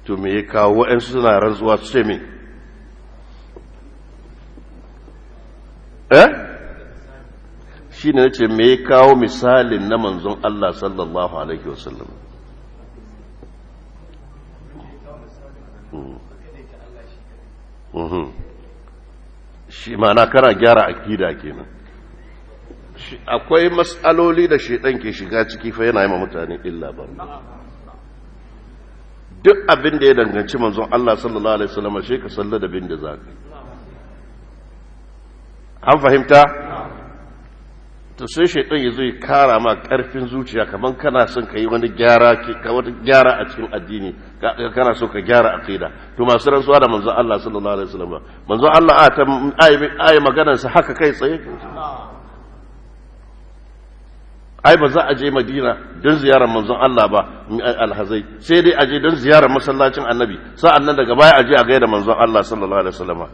to me ya kawo waɗansu suna rantsuwa su ce me shi ne ce me ya kawo misalin na manzon Allah sallallahu alaihi wasallam shi ma'ana kana gyara akida kenan akwai matsaloli da shedan ke shiga ciki fa yana yi ma mutane illa ba duk abin da ya danganci manzon Allah sallallahu alaihi wasallam shi ka salla da bin da zaka an fahimta to sai shedan yazo ya kara ma karfin zuciya kaman kana son ka yi wani gyara ka wata gyara a cikin addini kana so ka gyara aqida to masu rantsuwa da manzon Allah sallallahu alaihi wasallam manzon Allah ayi maganar sa haka kai tsaye ai ba za a je Madina don ziyarar manzon Allah ba alhazai sai dai a je don ziyarar masallacin Annabi sa'an nan daga baya a je a gaida manzon Allah sallallahu alaihi wasallam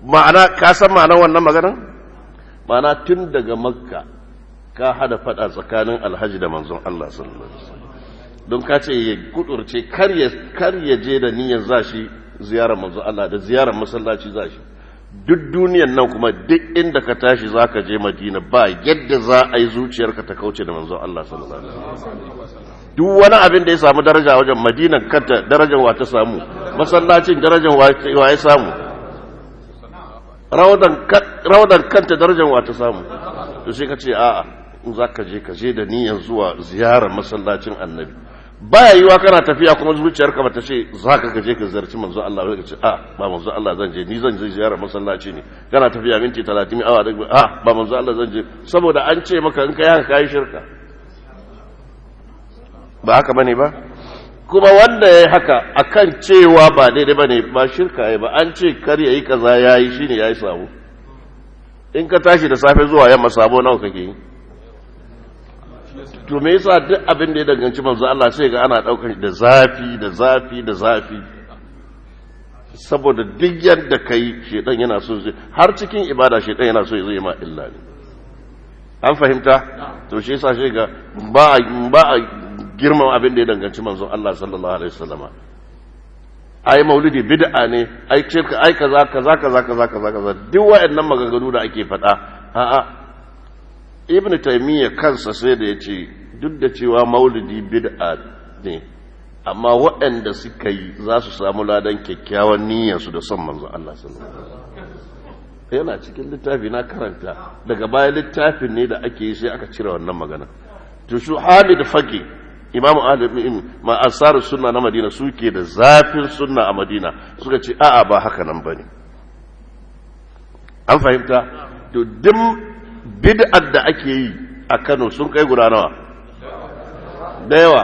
ma'ana ka san ma'anar wannan maganar ma'ana tun daga Makka ka hada fada tsakanin alhaji da manzon Allah sallallahu alaihi wasallam don ka ce ya gudurce kar ya je da niyyar zashi ziyarar manzo Allah da ziyarar masallaci za shi duk duniyan nan kuma duk inda ka tashi za ka je Madina ba yadda za a yi zuciyarka ta kauce da manzo Allah sallallahu alaihi wasallam duk wani abin da ya samu daraja wajen Madina kanta darajar wa ta samu masallacin darajar wa ya samu rawdan kanta darajar wa ta samu to sai ka ce a'a in za ka je da niyyar zuwa ziyarar masallacin Annabi baya yiwa kana tafiya kuma zuciyarka bata ce za ka gaje ka zarci manzo Allah ba ka ce ba manzo Allah zan je ni zan je ziyarar masallaci ne kana tafiya minti 30 awa da ba manzo Allah zan je saboda an ce maka in kai haka kai shirka ba haka bane ba kuma wanda yayi haka akan cewa ba daidai bane ba shirka yayi ba an ce kar yayi kaza yayi shine yayi sabo in ka tashi da safe zuwa yamma sabo nawa kake yi to me yasa duk abin da ya danganci manzo Allah sai ga ana daukar da zafi da zafi da zafi saboda duk yadda kai shedan yana so har cikin ibada shedan yana so ya zo ma illa ne an fahimta to shi yasa shi ga ba a girman abin da ya danganci manzo Allah sallallahu alaihi wasallama ai maulidi bid'a ne ai shirka ai kaza duk wayannan maganganu da ake faɗa a'a ibn taymiya kansa sai da yace duk da cewa maulidi bid'a ne amma waɗanda suka yi za su samu ladan kyakkyawan niyyarsu da son manzo Allah sallallahu alaihi wasallam yana cikin littafi na karanta daga baya littafin ne da ake yi sai aka cire wannan magana to su Hamid Faqi Imam Alim ma asar sunna na Madina suke da zafin sunna a Madina suka ce a'a ba haka nan bane an fahimta to bid'ar da ake yi a Kano sun kai guda nawa da yawa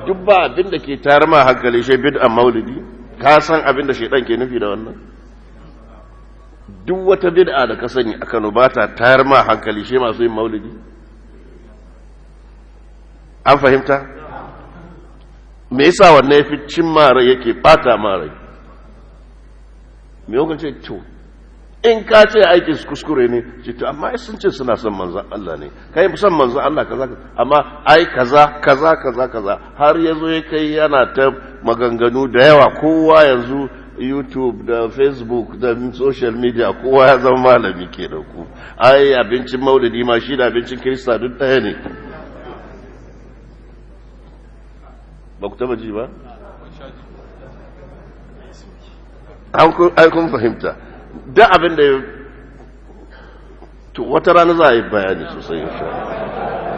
duk ba abin da ke tayar ma hankali shi bid'ar maulidi ka san abin da shedan ke nufi da wannan duk wata bid'a da ka sani a Kano ba ta tayar ma hankali shi masu yin maulidi an fahimta me yasa wannan yafi cin mara yake bata mara me yau ce to in ka ce aikin su kuskure ne ce to amma sun ce suna son manzan Allah ne kai son manzan Allah kaza amma ai kaza har yazo ya kai yana ta maganganu da yawa kowa yanzu YouTube da Facebook da social media kowa ya zama malami ke da ku ai abincin maulidi ma shi da abincin Kirista duk ɗaya ne ba ku taba ji ba ai kun fahimta da abin da to wata rana za a yi bayani sosai insha Allah